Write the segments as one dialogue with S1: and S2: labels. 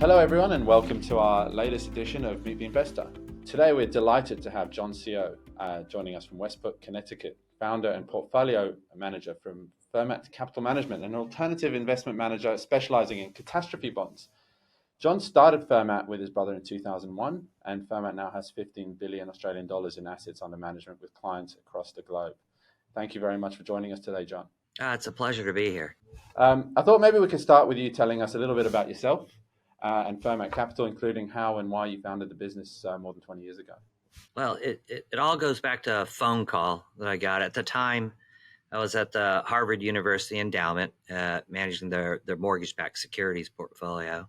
S1: Hello everyone and welcome to our latest edition of Meet the Investor. Today we're delighted to have John Seo joining us from Westport, Connecticut, founder and portfolio manager from Fermat Capital Management, an alternative investment manager specializing in catastrophe bonds. John started Fermat with his brother in 2001, and Fermat now has 15 billion Australian dollars in assets under management with clients across the globe. Thank you very much for joining us today, John.
S2: It's a pleasure to be here.
S1: I thought maybe we could start with you telling us a little bit about yourself and Fermat Capital, including how and why you founded the business more than 20 years ago.
S2: Well, it all goes back to a phone call that I got. At the time, I was at the Harvard University Endowment, managing their mortgage-backed securities portfolio.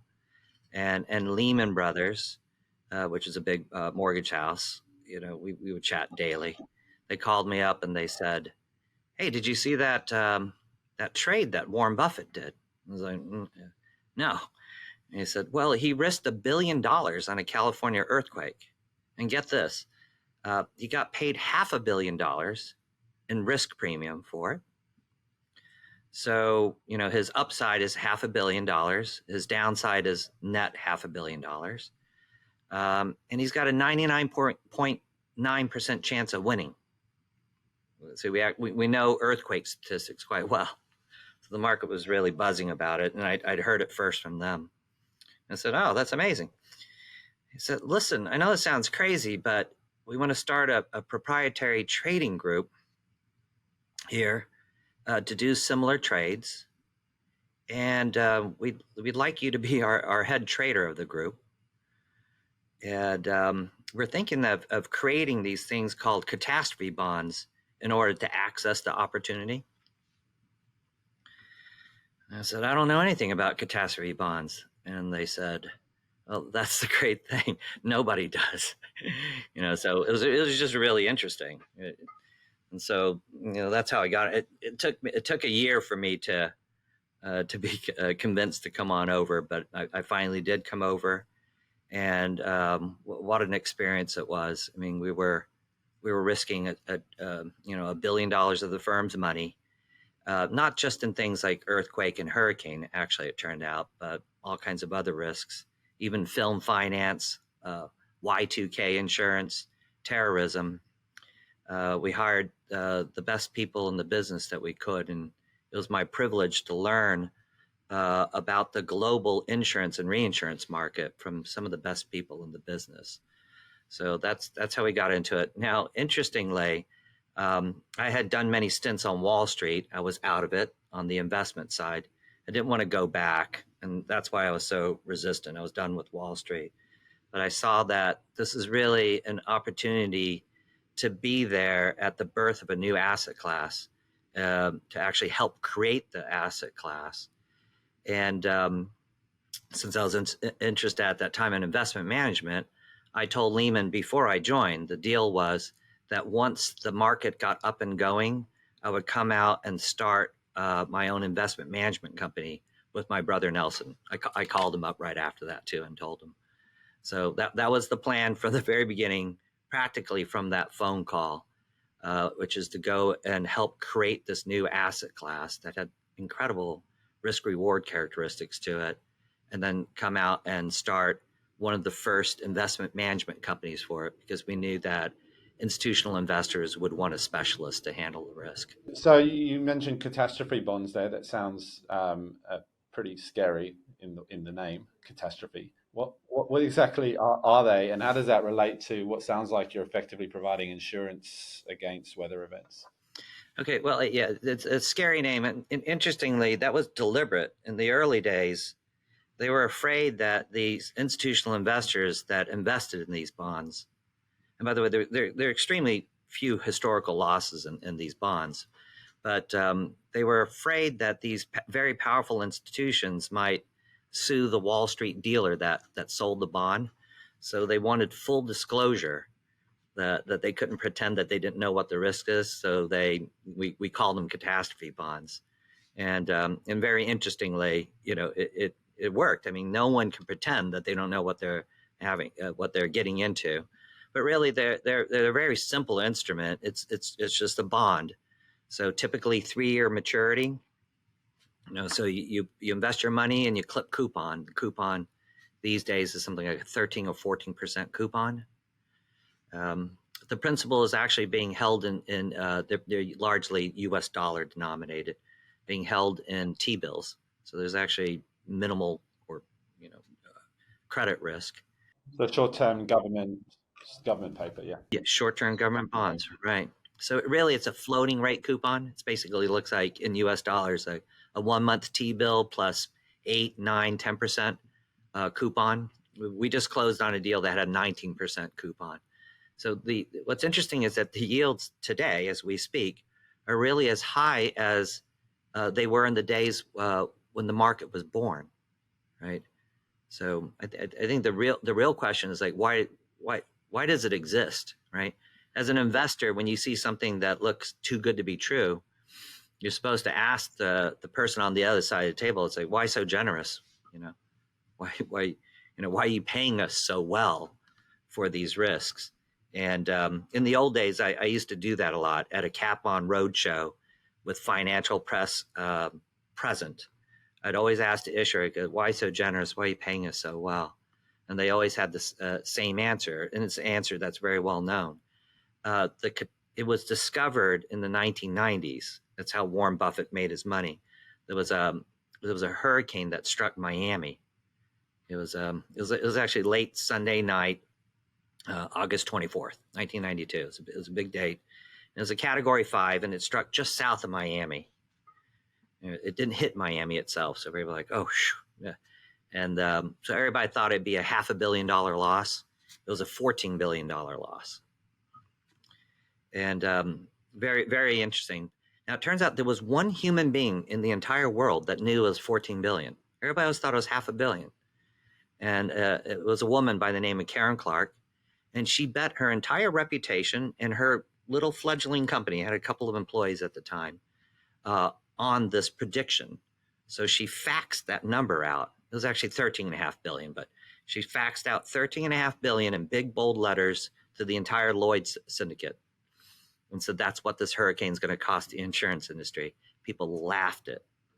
S2: And Lehman Brothers, which is a big mortgage house, we would chat daily. They called me up and they said, "Hey, did you see that trade that Warren Buffett did?" I was like, "No." And he said, "Well, he risked $1 billion on a California earthquake. And get this, he got paid $500 million in risk premium for it. So, his upside is $500 million. His downside is net $500 million. And he's got a 99.9% chance of winning." So we know earthquake statistics quite well. So the market was really buzzing about it, and I'd heard it first from them. I said, "Oh, that's amazing." He said, "Listen, I know this sounds crazy, but we want to start a proprietary trading group here to do similar trades. And we'd like you to be our head trader of the group. And we're thinking of creating these things called catastrophe bonds in order to access the opportunity." And I said, "I don't know anything about catastrophe bonds." And they said, "Well, that's the great thing. Nobody does." So it was just really interesting. And so, that's how I got it. It took a year for me to be convinced to come on over, but I finally did come over, and what an experience it was. I mean, we were risking $1 billion of the firm's money, not just in things like earthquake and hurricane. Actually, it turned out, but all kinds of other risks, even film finance, Y2K insurance, terrorism. We hired the best people in the business that we could, and it was my privilege to learn about the global insurance and reinsurance market from some of the best people in the business. So that's how we got into it. Now, interestingly, I had done many stints on Wall Street. I was out of it on the investment side. I didn't want to go back, and that's why I was so resistant. I was done with Wall Street. But I saw that this is really an opportunity to be there at the birth of a new asset class, to actually help create the asset class. And since I was interested at that time in investment management, I told Lehman before I joined, the deal was that once the market got up and going, I would come out and start my own investment management company with my brother Nelson. I called him up right after that too and told him. So that was the plan from the very beginning, practically from that phone call, which is to go and help create this new asset class that had incredible risk-reward characteristics to it, and then come out and start one of the first investment management companies for it, because we knew that institutional investors would want a specialist to handle the risk.
S1: So you mentioned catastrophe bonds there. That sounds pretty scary in the name, catastrophe. What exactly are they, and how does that relate to what sounds like you're effectively providing insurance against weather events?
S2: Okay, well, yeah, it's a scary name. And interestingly, that was deliberate. In the early days, they were afraid that these institutional investors that invested in these bonds, and by the way, there are extremely few historical losses in these bonds, but they were afraid that these very powerful institutions might sue the Wall Street dealer that sold the bond. So they wanted full disclosure, that they couldn't pretend that they didn't know what the risk is. So we call them catastrophe bonds. And very interestingly, it worked. I mean, no one can pretend that they don't know what they're getting into. But really, they're a very simple instrument. It's just a bond. So typically 3-year maturity. So you invest your money and you clip coupon. The coupon these days is something like a 13 or 14% coupon. The principal is actually being held they're largely US dollar denominated, being held in T-bills. So there's actually minimal or credit risk.
S1: So short-term government paper, yeah.
S2: Yeah, short-term government bonds, right? So really, it's a floating rate coupon. It's basically looks like in U.S. dollars a 1 month T-bill plus 8, 9, 10% coupon. We just closed on a deal that had a 19% coupon. So what's interesting is that the yields today, as we speak, are really as high as they were in the days when the market was born, right? So I think the real question is like why does it exist, right? As an investor, when you see something that looks too good to be true, you're supposed to ask the person on the other side of the table, it's like, why so generous? Why are you paying us so well for these risks? And in the old days, I used to do that a lot at a Cap On roadshow with financial press present. I'd always ask the issuer, why so generous? Why are you paying us so well? And they always had this same answer, and it's an answer that's very well known. It was discovered in the 1990s. That's how Warren Buffett made his money. There was a hurricane that struck Miami. It was actually late Sunday night, August 24th, 1992. It was a big date. It was a Category 5, and it struck just south of Miami. It didn't hit Miami itself, so everybody was like, oh, yeah. And so everybody thought it'd be a $500 million loss. It was a $14 billion loss. And very, very interesting. Now, it turns out there was one human being in the entire world that knew it was 14 billion. Everybody else thought it was $500 million. And it was a woman by the name of Karen Clark. And she bet her entire reputation and her little fledgling company, had a couple of employees at the time, on this prediction. So she faxed that number out. It was actually 13.5 billion, but she faxed out 13.5 billion in big bold letters to the entire Lloyd's syndicate. And so that's what this hurricane is going to cost the insurance industry. People laughed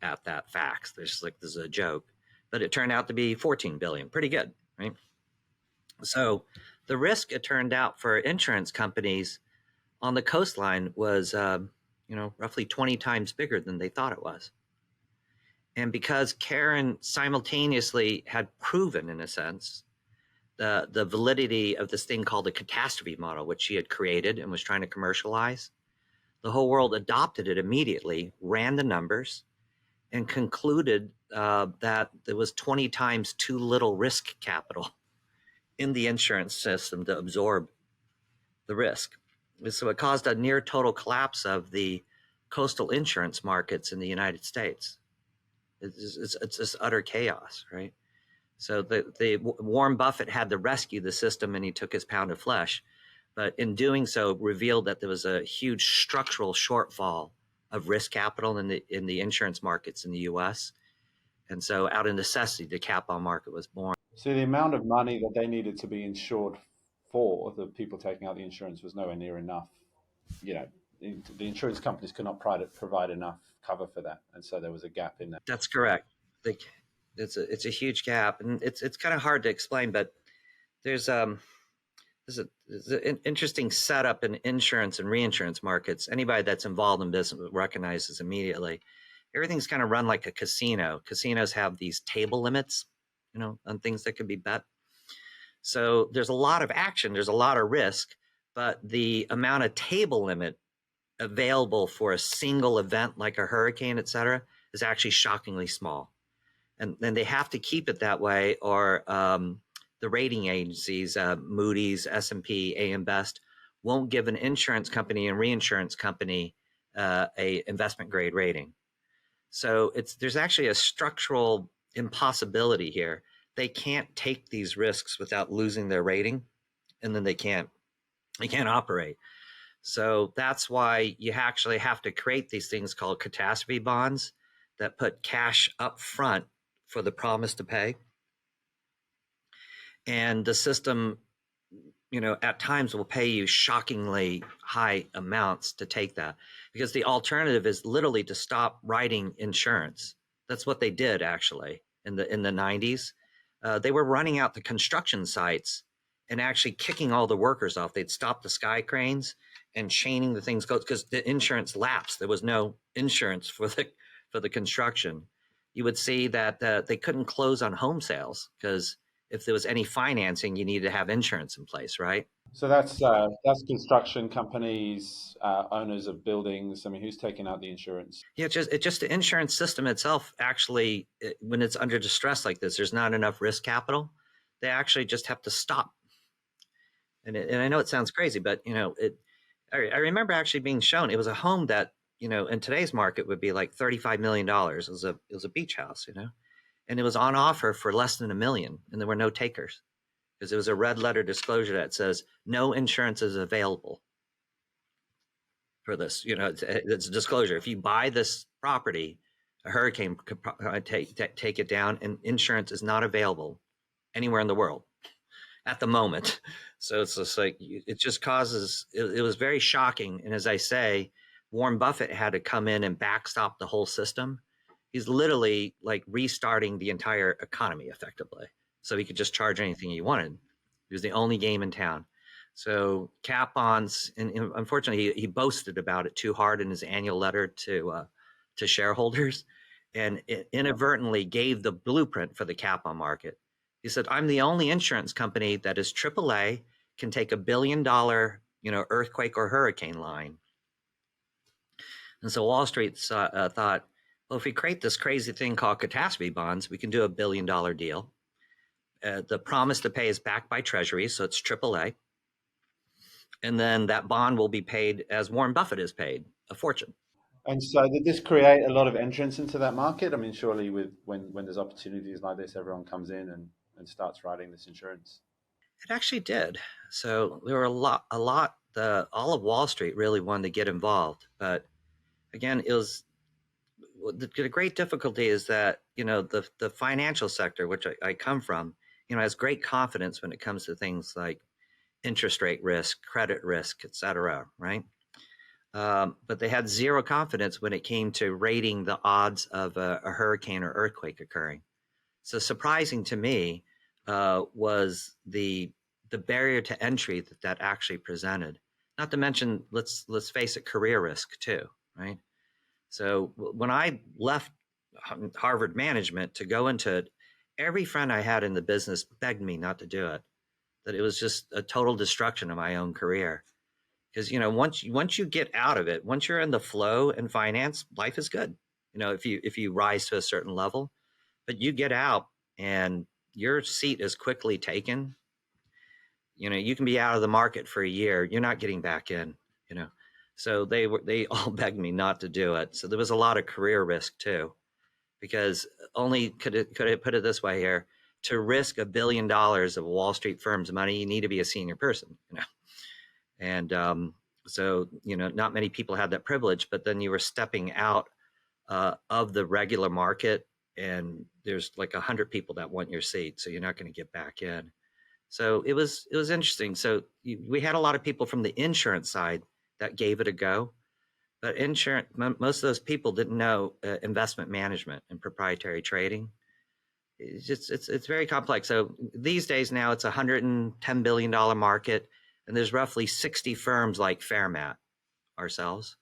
S2: at that fax. They're just like, this is a joke. But it turned out to be 14 billion. Pretty good, right? So the risk, it turned out, for insurance companies on the coastline was roughly 20 times bigger than they thought it was. And because Karen simultaneously had proven, in a sense, the validity of this thing called the catastrophe model, which she had created and was trying to commercialize, the whole world adopted it immediately, ran the numbers, and concluded that there was 20 times too little risk capital in the insurance system to absorb the risk. So it caused a near total collapse of the coastal insurance markets in the United States. It's just utter chaos, right? So Warren Buffett had to rescue the system, and he took his pound of flesh, but in doing so revealed that there was a huge structural shortfall of risk capital in the insurance markets in the U.S. And so out of necessity, the Cap On market was born.
S1: So the amount of money that they needed to be insured for, the people taking out the insurance, was nowhere near enough. The insurance companies could not provide enough cover for that, and so there was a gap in that.
S2: That's correct. It's a huge gap, and it's kind of hard to explain, but there's an interesting setup in insurance and reinsurance markets. Anybody that's involved in business recognizes immediately. Everything's kind of run like a casino. Casinos have these table limits, on things that can be bet. So there's a lot of action, there's a lot of risk, but the amount of table limit available for a single event like a hurricane, et cetera, is actually shockingly small. And then they have to keep it that way, or the rating agencies, Moody's, S&P, AM Best, won't give an insurance company and reinsurance company a investment grade rating. So there's actually a structural impossibility here. They can't take these risks without losing their rating, and then they can't operate. So that's why you actually have to create these things called catastrophe bonds that put cash up front for the promise to pay. And the system, at times will pay you shockingly high amounts to take that, because the alternative is literally to stop writing insurance. That's what they did actually in the 90s. they were running out the construction sites and actually kicking all the workers off. They'd stop the sky cranes and chaining the things because the insurance lapsed. There was no insurance for the construction. You would see that they couldn't close on home sales because if there was any financing, you needed to have insurance in place, right?
S1: So that's construction companies, owners of buildings. I mean, who's taking out the insurance?
S2: Yeah, just the insurance system itself. Actually, when it's under distress like this, there's not enough risk capital. They actually just have to stop. And I know it sounds crazy, but I remember actually being shown. It was a home that in today's market would be like $35 million. It was a beach house, and it was on offer for less than $1 million, and there were no takers because it was a red letter disclosure that says no insurance is available for this. It's a disclosure. If you buy this property, a hurricane could take it down, and insurance is not available anywhere in the world at the moment. So it's just like, it just causes, it was very shocking. And as I say, Warren Buffett had to come in and backstop the whole system. He's literally like restarting the entire economy effectively. So he could just charge anything he wanted. He was the only game in town. So cat bonds, and unfortunately, he boasted about it too hard in his annual letter to shareholders, and it inadvertently gave the blueprint for the cat bond market. He said, "I'm the only insurance company that is AAA, can take $1 billion, earthquake or hurricane line." And so Wall Street thought, well, if we create this crazy thing called catastrophe bonds, we can do $1 billion deal. The promise to pay is backed by Treasuries, so it's AAA. And then that bond will be paid as Warren Buffett is paid, a fortune.
S1: And so did this create a lot of entrance into that market? I mean, surely when there's opportunities like this, everyone comes in and starts writing this insurance.
S2: It actually did. So there were all of Wall Street really wanted to get involved. But again, it was the great difficulty is that, the financial sector, which I come from, has great confidence when it comes to things like interest rate risk, credit risk, et cetera, right? But they had zero confidence when it came to rating the odds of a hurricane or earthquake occurring. So surprising to me was the barrier to entry that actually presented. Not to mention, let's face it, career risk too, right? So when I left Harvard Management to go into it, every friend I had in the business begged me not to do it. That it was just a total destruction of my own career. Because once you get out of it, once you're in the flow in finance, life is good. If you rise to a certain level, but you get out and your seat is quickly taken. You can be out of the market for a year. You're not getting back in. So they all begged me not to do it. So there was a lot of career risk too, because only could I put it this way here: to risk $1 billion of Wall Street firm's money, you need to be a senior person. And so not many people had that privilege. But then you were stepping out of the regular market, and there's like 100 people that want your seat, so you're not going to get back in. So it was interesting. So we had a lot of people from the insurance side that gave it a go, but most of those people didn't know investment management and proprietary trading. It's very complex. So these days now it's $110 billion market, and there's roughly 60 firms like Fermat, ourselves.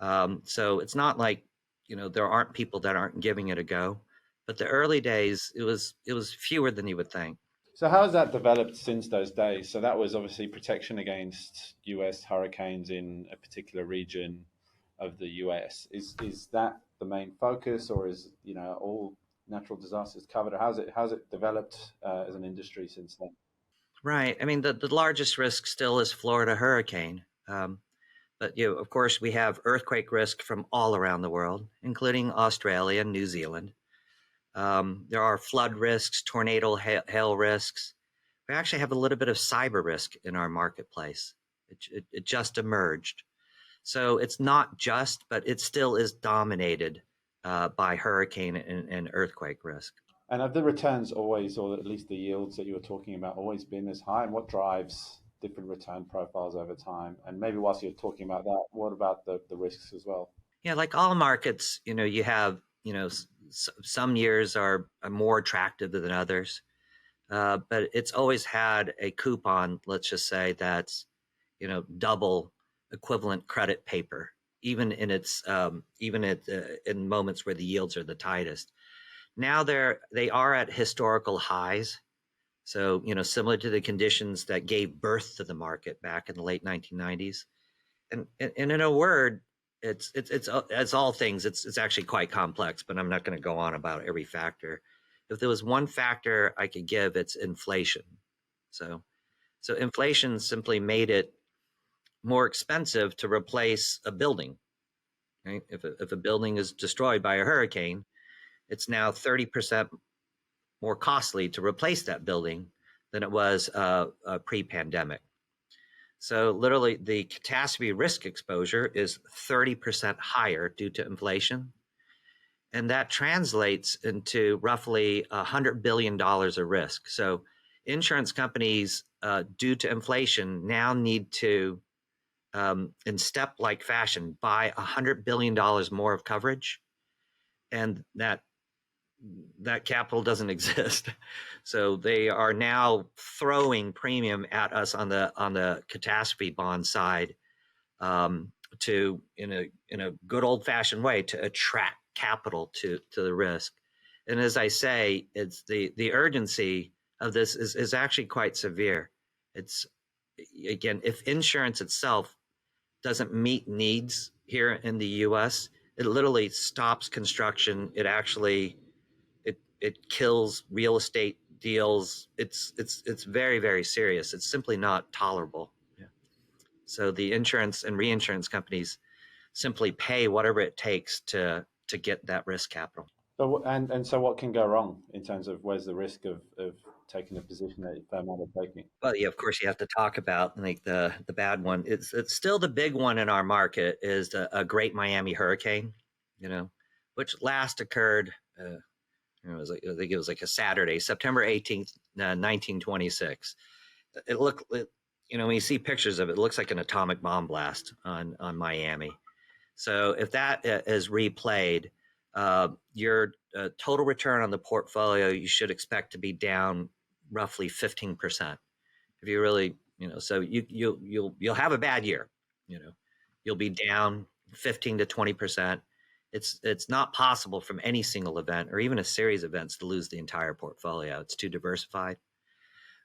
S2: So it's not like there aren't people that aren't giving it a go, but the early days it was fewer than you would think.
S1: So how has that developed since those days? So that was obviously protection against US hurricanes in a particular region of the US. Is that the main focus, or is all natural disasters covered? Or how's it developed as an industry since then?
S2: Right. I mean, the largest risk still is Florida hurricane. But of course, we have earthquake risk from all around the world, including Australia and New Zealand. There are flood risks, tornado hail risks. We actually have a little bit of cyber risk in our marketplace. It just emerged. So it's not just, but it still is dominated by hurricane and earthquake risk.
S1: And have the returns always, or at least the yields that you were talking about, always been as high? And what drives different return profiles over time? And maybe whilst you're talking about that, what about the risks as well?
S2: Yeah, like all markets, you have, some years are more attractive than others. but it's always had a coupon, let's just say, that's, double equivalent credit paper, even in in moments where the yields are the tightest. Now they are at historical highs. So, similar to the conditions that gave birth to the market back in the late 1990s. And in a word, it's all things. It's actually quite complex, but I'm not going to go on about every factor. If there was one factor I could give, it's inflation. So inflation simply made it more expensive to replace a building. Right? If a building is destroyed by a hurricane, it's now 30% more costly to replace that building than it was pre-pandemic. So literally, the catastrophe risk exposure is 30% higher due to inflation. And that translates into roughly $100 billion of risk. So insurance companies, due to inflation, now need to, in step-like fashion, buy $100 billion more of coverage. And that capital doesn't exist. So they are now throwing premium at us on the catastrophe bond side, to in a good old fashioned way to attract capital to the risk. And as I say, it's the urgency of this is actually quite severe. It's, again, if insurance itself doesn't meet needs here in the US, it literally stops construction. It actually it kills real estate deals. It's very, very serious. It's simply not tolerable. Yeah. So the insurance and reinsurance companies simply pay whatever it takes to get that risk capital.
S1: So so what can go wrong in terms of where's the risk of taking the position that Fermat are taking?
S2: Well, yeah, of course, you have to talk about like the bad one. It's still the big one in our market is a Great Miami Hurricane, which last occurred. I think it was like a Saturday, September 18th, 1926. It looked, when you see pictures of it, it looks like an atomic bomb blast on Miami. So if that is replayed, your total return on the portfolio, you should expect to be down roughly 15%. If you really, so you'll have a bad year, you'll be down 15 to 20%. It's not possible from any single event or even a series of events to lose the entire portfolio. It's too diversified.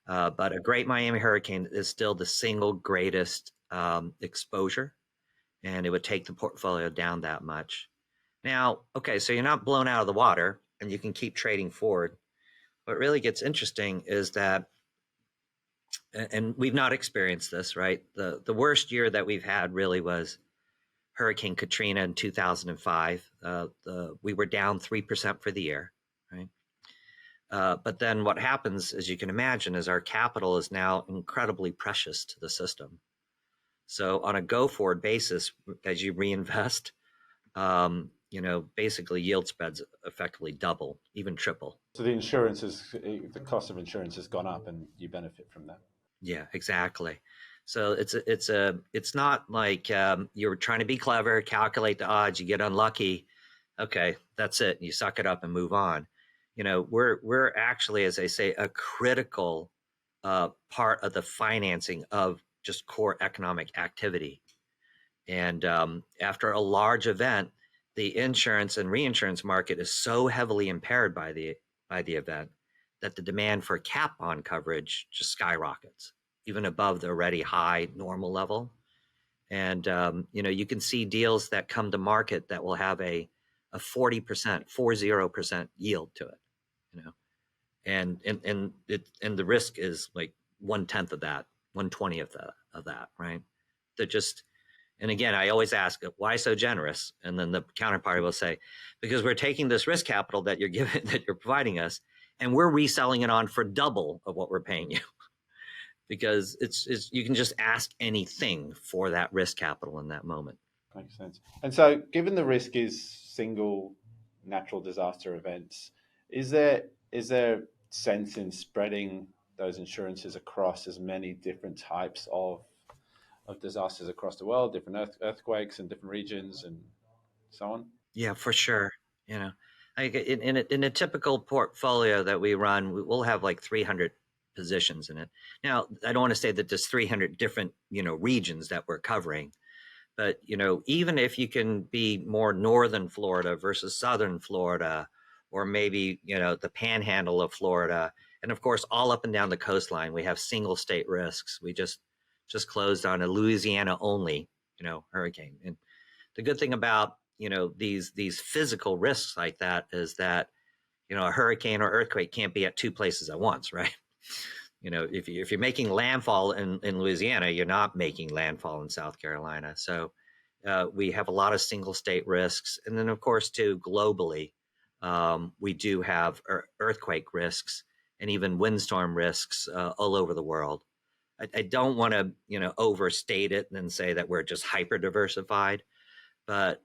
S2: But a Great Miami Hurricane is still the single greatest exposure, and it would take the portfolio down that much. Now, okay, so you're not blown out of the water and you can keep trading forward. What really gets interesting is that, and we've not experienced this, right? The worst year that we've had really was Hurricane Katrina in 2005. We were down 3% for the year, right? But then what happens, as you can imagine, is our capital is now incredibly precious to the system. So on a go-forward basis, as you reinvest, basically yield spreads effectively double, even triple.
S1: So the cost of insurance has gone up, and you benefit from that.
S2: Yeah, exactly. So it's not like you're trying to be clever, calculate the odds, you get unlucky. Okay, that's it. You suck it up and move on. We're actually, as I say, a critical part of the financing of just core economic activity. And after a large event, the insurance and reinsurance market is so heavily impaired by the event that the demand for cat bond coverage just skyrockets, even above the already high normal level. And you can see deals that come to market that will have a 40% yield to it, and the risk is like 1/10 of that, 1/20th of that, right? They're just, and again, I always ask, why so generous? And then the counterparty will say, because we're taking this risk capital that you're providing us, and we're reselling it on for double of what we're paying you. Because it's you can just ask anything for that risk capital in that moment.
S1: Makes sense. And so, given the risk is single natural disaster events, is there sense in spreading those insurances across as many different types of disasters across the world, different earthquakes in different regions, and so on?
S2: Yeah, for sure. In a typical portfolio that we run, we'll have like 300 positions in it. Now, I don't want to say that there's 300 different, regions that we're covering, but, even if you can be more northern Florida versus southern Florida, or maybe, the panhandle of Florida, and of course, all up and down the coastline, we have single state risks. We just closed on a Louisiana only, hurricane. And the good thing about, these physical risks like that is that, a hurricane or earthquake can't be at two places at once, right? If you're making landfall in Louisiana, you're not making landfall in South Carolina. So we have a lot of single state risks. And then, of course, too, globally, we do have earthquake risks and even windstorm risks all over the world. I don't want to, overstate it and say that we're just hyper diversified, but,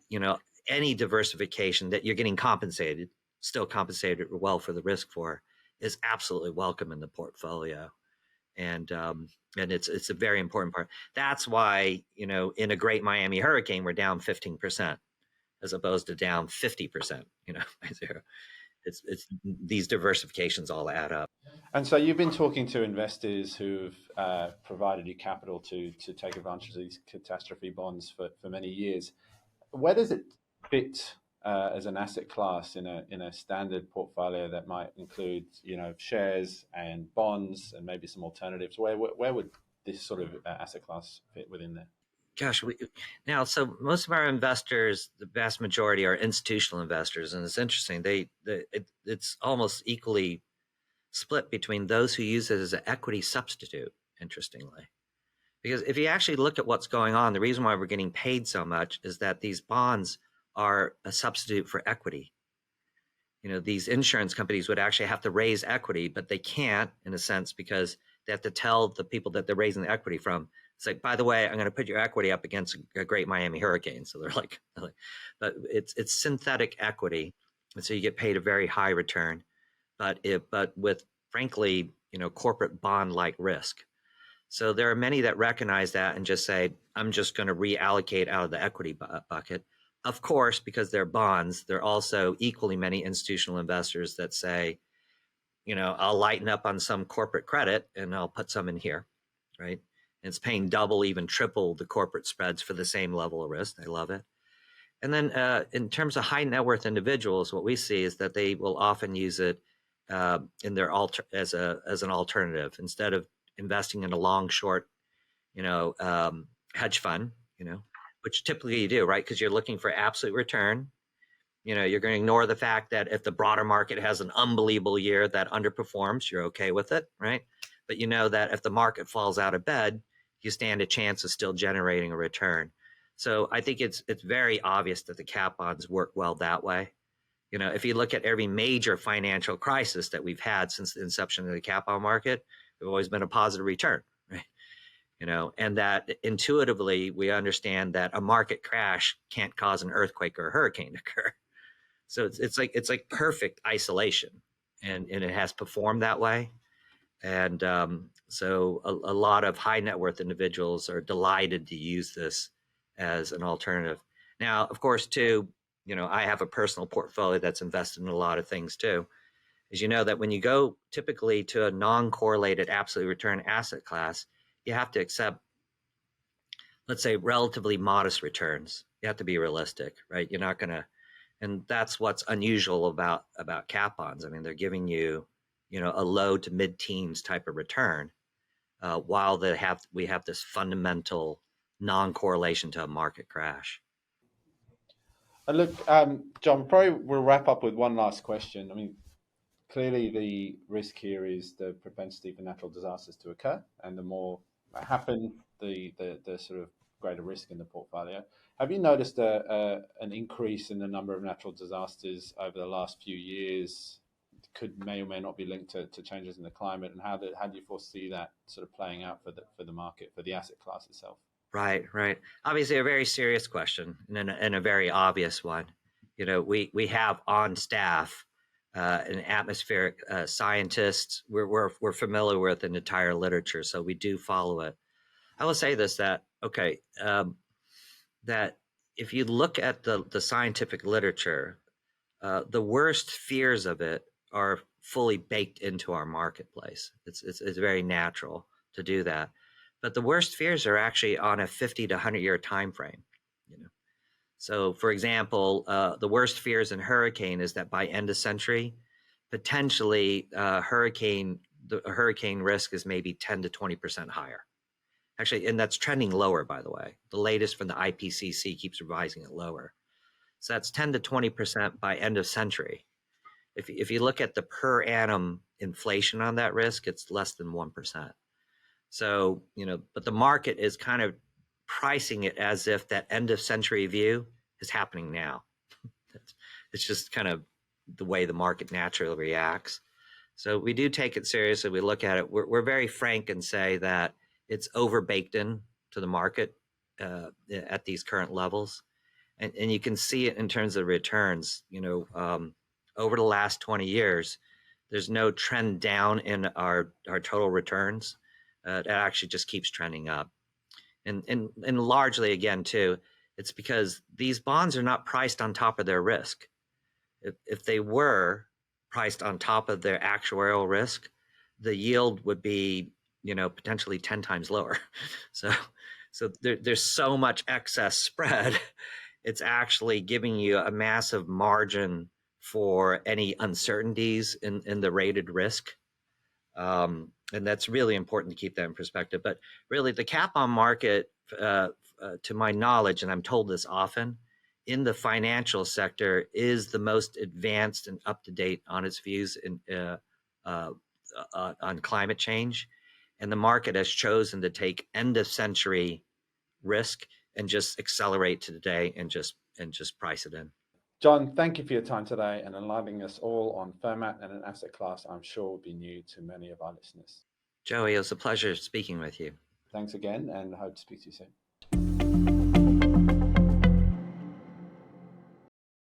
S2: any diversification that you're getting compensated, still compensated well for the risk for, is absolutely welcome in the portfolio. And it's a very important part. That's why, in a great Miami hurricane, we're down 15% as opposed to down 50%, by zero. It's these diversifications all add up.
S1: And so you've been talking to investors who've provided you capital to take advantage of these catastrophe bonds for many years. Where does it fit as an asset class in a standard portfolio that might include shares and bonds and maybe some alternatives? Where would this sort of asset class fit within there?
S2: Gosh, so most of our investors, the vast majority, are institutional investors, and it's interesting. It's almost equally split between those who use it as an equity substitute. Interestingly, because if you actually look at what's going on, the reason why we're getting paid so much is that these bonds are a substitute for equity. These insurance companies would actually have to raise equity, but they can't, in a sense, because they have to tell the people that they're raising the equity from, it's like, by the way, I'm going to put your equity up against a great Miami hurricane. So they're like, but it's synthetic equity. And so you get paid a very high return, but with, frankly, corporate bond-like risk. So there are many that recognize that and just say, I'm just going to reallocate out of the equity bucket. Of course, because they're bonds, there are also equally many institutional investors that say, I'll lighten up on some corporate credit and I'll put some in here, right? And it's paying double, even triple the corporate spreads for the same level of risk. I love it. And then in terms of high net worth individuals, what we see is that they will often use it in their as an alternative instead of investing in a long short, hedge fund, which typically you do, right? Because you're looking for absolute return. You're going to ignore the fact that if the broader market has an unbelievable year that underperforms, you're okay with it, right? But that if the market falls out of bed, you stand a chance of still generating a return. So I think it's very obvious that the cat bonds work well that way. If you look at every major financial crisis that we've had since the inception of the cat bond market, there's always been a positive return, right? And that intuitively we understand that a market crash can't cause an earthquake or a hurricane to occur. So it's like perfect isolation, and it has performed that way. And so a lot of high net worth individuals are delighted to use this as an alternative. Now, of course, too, I have a personal portfolio that's invested in a lot of things too. As you know, that when you go typically to a non-correlated absolute return asset class, you have to accept, let's say, relatively modest returns. You have to be realistic, right? You're not going to, and that's what's unusual about cat bonds. I mean, they're giving you, a low to mid-teens type of return, while we have this fundamental non-correlation to a market crash.
S1: And look, John, probably we'll wrap up with one last question. I mean, clearly the risk here is the propensity for natural disasters to occur, and the more that happen, the sort of greater risk in the portfolio. Have you noticed an increase in the number of natural disasters over the last few years? May or may not be linked to changes in the climate, and how do you foresee that sort of playing out for the market, for the asset class itself?
S2: Right. Obviously, a very serious question and a very obvious one. We have on staff an atmospheric scientist. We're familiar with an entire literature, so we do follow it. I will say this: that that if you look at the scientific literature, the worst fears of it are fully baked into our marketplace. It's very natural to do that. But the worst fears are actually on a 50 to 100-year time frame. You know, so for example, the worst fears in hurricane is that by end of century, potentially the hurricane risk is maybe 10 to 20% higher. Actually, and that's trending lower, by the way. The latest from the IPCC keeps revising it lower. So that's 10 to 20% by end of century. If you look at the per annum inflation on that risk, it's less than 1%. So, but the market is kind of pricing it as if that end of century view is happening now. It's just kind of the way the market naturally reacts. So we do take it seriously. We look at it. We're very frank and say that it's overbaked in to the market at these current levels. And you can see it in terms of returns. Over the last 20 years, there's no trend down in our total returns. It actually just keeps trending up. And largely, again, too, it's because these bonds are not priced on top of their risk. If they were priced on top of their actuarial risk, the yield would be, potentially 10 times lower. So there's so much excess spread. It's actually giving you a massive margin for any uncertainties in the rated risk. And that's really important to keep that in perspective. But really, the cat bond market, to my knowledge, and I'm told this often, in the financial sector is the most advanced and up-to-date on its views on climate change. And the market has chosen to take end-of-century risk and just accelerate to today and just price it in.
S1: John, thank you for your time today and enlightening us all on Fermat and an asset class I'm sure will be new to many of our listeners.
S2: Joey, it was a pleasure speaking with you.
S1: Thanks again, and hope to speak to you soon.